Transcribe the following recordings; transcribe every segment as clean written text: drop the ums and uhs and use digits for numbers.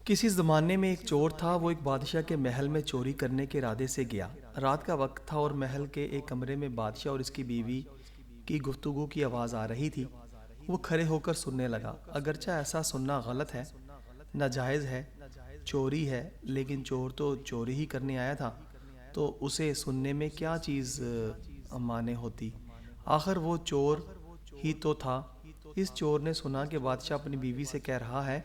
کسی زمانے میں ایک چور تھا۔ وہ ایک بادشاہ کے محل میں چوری کرنے کے ارادے سے گیا۔ رات کا وقت تھا اور محل کے ایک کمرے میں بادشاہ اور اس کی بیوی کی گفتگو کی آواز آ رہی تھی۔ وہ کھڑے ہو کر سننے لگا۔ اگرچہ ایسا سننا غلط ہے، ناجائز ہے، چوری ہے، لیکن چور تو چوری ہی کرنے آیا تھا، تو اسے سننے میں کیا چیز مانے ہوتی؟ آخر وہ چور ہی تو تھا۔ اس چور نے سنا کہ بادشاہ اپنی بیوی سے کہہ رہا ہے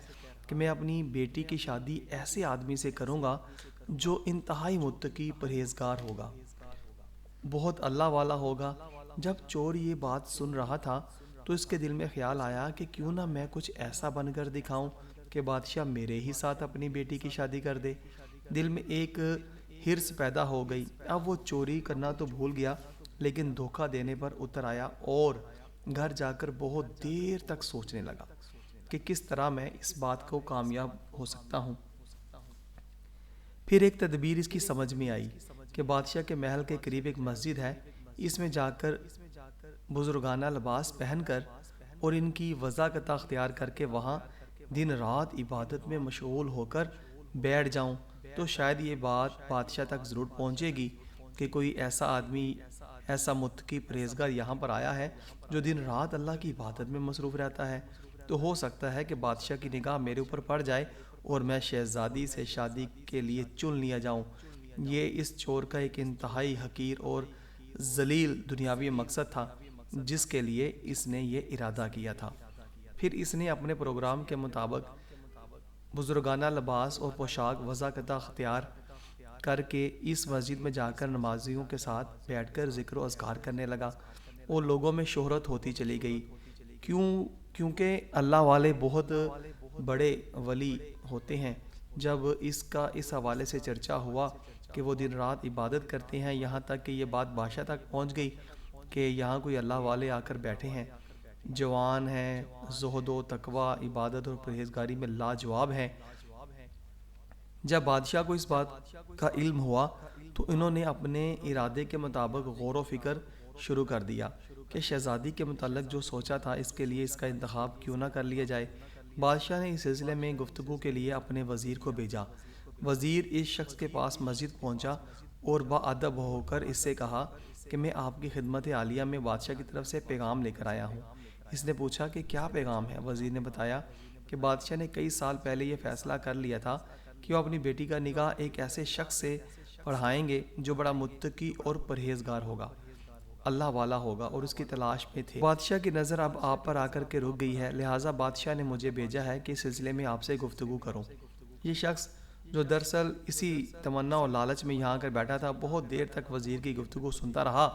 کہ میں اپنی بیٹی کی شادی ایسے آدمی سے کروں گا جو انتہائی متقی پرہیزگار ہوگا، بہت اللہ والا ہوگا۔ جب چور یہ بات سن رہا تھا تو اس کے دل میں خیال آیا کہ کیوں نہ میں کچھ ایسا بن کر دکھاؤں کہ بادشاہ میرے ہی ساتھ اپنی بیٹی کی شادی کر دے۔ دل میں ایک ہرس پیدا ہو گئی۔ اب وہ چوری کرنا تو بھول گیا، لیکن دھوکہ دینے پر اتر آیا اور گھر جا کر بہت دیر تک سوچنے لگا کہ کس طرح میں اس بات کو کامیاب ہو سکتا ہوں۔ پھر ایک تدبیر اس کی سمجھ میں آئی کہ بادشاہ کے محل کے قریب ایک مسجد ہے، اس میں جا کر بزرگانہ لباس پہن کر اور ان کی وضاقت اختیار کر کے وہاں دن رات عبادت میں مشغول ہو کر بیٹھ جاؤں تو شاید یہ بات بادشاہ تک ضرور پہنچے گی کہ کوئی ایسا آدمی، ایسا متقی پرہیزگار یہاں پر آیا ہے جو دن رات اللہ کی عبادت میں مصروف رہتا ہے، تو ہو سکتا ہے کہ بادشاہ کی نگاہ میرے اوپر پڑ جائے اور میں شہزادی سے شادی کے لیے چن لیا جاؤں۔ یہ اس چور کا ایک انتہائی حقیر اور ذلیل دنیاوی مقصد تھا جس کے لیے اس نے یہ ارادہ کیا تھا۔ پھر اس نے اپنے پروگرام کے مطابق بزرگانہ لباس اور پوشاک وضاقت اختیار کر کے اس مسجد میں جا کر نمازیوں کے ساتھ بیٹھ کر ذکر و اذکار کرنے لگا اور لوگوں میں شہرت ہوتی چلی گئی۔ کیونکہ اللہ والے بہت بڑے ولی ہوتے ہیں۔ جب اس کا اس حوالے سے چرچا ہوا کہ وہ دن رات عبادت کرتے ہیں، یہاں تک کہ یہ بات بادشاہ تک پہنچ گئی کہ یہاں کوئی اللہ والے آ کر بیٹھے ہیں، جوان ہیں، زہد و تقوی، عبادت اور پرہیزگاری میں لاجواب ہیں۔ جب بادشاہ کو اس بات کا علم ہوا تو انہوں نے اپنے ارادے کے مطابق غور و فکر شروع کر دیا کہ شہزادی کے متعلق جو سوچا تھا اس کے لیے اس کا انتخاب کیوں نہ کر لیا جائے۔ بادشاہ نے اس سلسلے میں گفتگو کے لیے اپنے وزیر کو بھیجا۔ وزیر اس شخص کے پاس مسجد پہنچا اور باادب ہو کر اس سے کہا کہ میں آپ کی خدمت عالیہ میں بادشاہ کی طرف سے پیغام لے کر آیا ہوں۔ اس نے پوچھا کہ کیا پیغام ہے؟ وزیر نے بتایا کہ بادشاہ نے کئی سال پہلے یہ فیصلہ کر لیا تھا کہ وہ اپنی بیٹی کا نکاح ایک ایسے شخص سے پڑھائیں گے جو بڑا متقی اور پرہیزگار ہوگا، اللہ والا ہوگا، اور اس کی تلاش میں تھے۔ بادشاہ کی نظر اب آپ پر آ کر کے رک گئی ہے، لہٰذا بادشاہ نے مجھے بھیجا ہے کہ اس سلسلے میں آپ سے گفتگو کروں۔ یہ شخص جو دراصل اسی تمنا اور لالچ میں یہاں کر بیٹھا تھا بہت دیر تک وزیر کی گفتگو سنتا رہا۔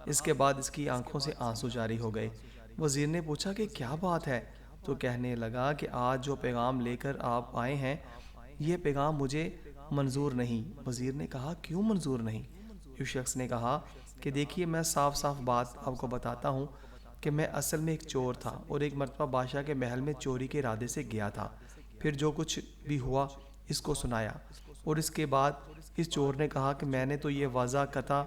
اس کے بعد اس کی آنکھوں سے آنسو جاری ہو گئے۔ وزیر نے پوچھا کہ کیا بات ہے؟ تو کہنے لگا کہ آج جو پیغام لے کر آپ آئے ہیں یہ پیغام مجھے منظور نہیں۔ وزیر نے کہا کیوں منظور نہیں؟ اس شخص نے کہا کہ دیکھیے میں صاف صاف بات آپ کو بتاتا ہوں کہ میں اصل میں ایک چور تھا اور ایک مرتبہ بادشاہ کے محل میں چوری کے ارادے سے گیا تھا۔ پھر جو کچھ بھی ہوا اس کو سنایا اور اس کے بعد اس چور نے کہا کہ میں نے تو یہ واضح قطع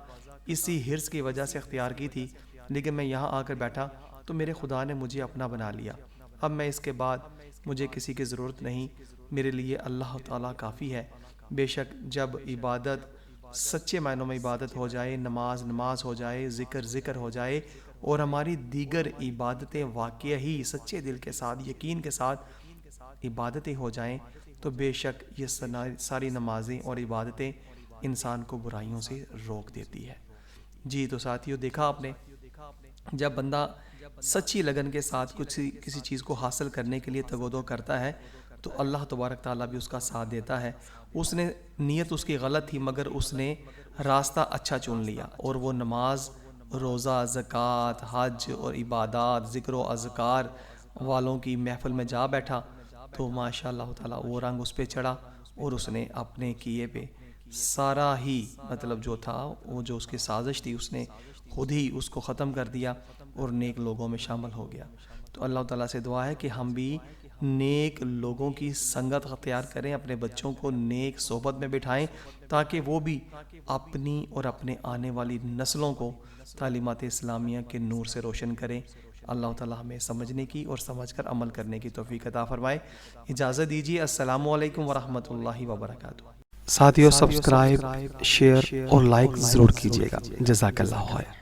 اسی ہرس کی وجہ سے اختیار کی تھی، لیکن میں یہاں آ کر بیٹھا تو میرے خدا نے مجھے اپنا بنا لیا۔ اب میں اس کے بعد مجھے کسی کی ضرورت نہیں، میرے لیے اللہ تعالیٰ کافی ہے۔ بے شک جب عبادت سچے معنوں میں عبادت ہو جائے، نماز ہو جائے، ذکر ہو جائے اور ہماری دیگر عبادتیں واقعی ہی سچے دل کے ساتھ، یقین کے ساتھ عبادتیں ہو جائیں تو بے شک یہ ساری نمازیں اور عبادتیں انسان کو برائیوں سے روک دیتی ہے۔ جی تو ساتھیو، دیکھا آپ نے، جب بندہ سچی لگن کے ساتھ کسی چیز کو حاصل کرنے کے لیے تگودو کرتا ہے تو اللہ تبارک تعالیٰ بھی اس کا ساتھ دیتا ہے۔ اس نے نیت اس کی غلط تھی مگر اس نے راستہ اچھا چن لیا اور وہ نماز، روزہ، زکوٰۃ، حج اور عبادات، ذکر و اذکار والوں کی محفل میں جا بیٹھا تو ماشاء اللہ تعالیٰ وہ رنگ اس پہ چڑھا اور اس نے اپنے کیے پہ سارا ہی جو تھا، وہ جو اس کی سازش تھی اس نے خود ہی اس کو ختم کر دیا اور نیک لوگوں میں شامل ہو گیا۔ تو اللہ تعالیٰ سے دعا ہے کہ ہم بھی نیک لوگوں کی سنگت اختیار کریں، اپنے بچوں کو نیک صحبت میں بٹھائیں تاکہ وہ بھی اپنی اور اپنے آنے والی نسلوں کو تعلیمات اسلامیہ کے نور سے روشن کریں۔ اللہ تعالیٰ ہمیں سمجھنے کی اور سمجھ کر عمل کرنے کی توفیق عطا فرمائے۔ اجازت دیجیے، السلام علیکم ورحمۃ اللہ وبرکاتہ۔ ساتھیو سبسکرائب، شیئر اور لائک ضرور کیجیے گا۔ جزاک اللہ خیر۔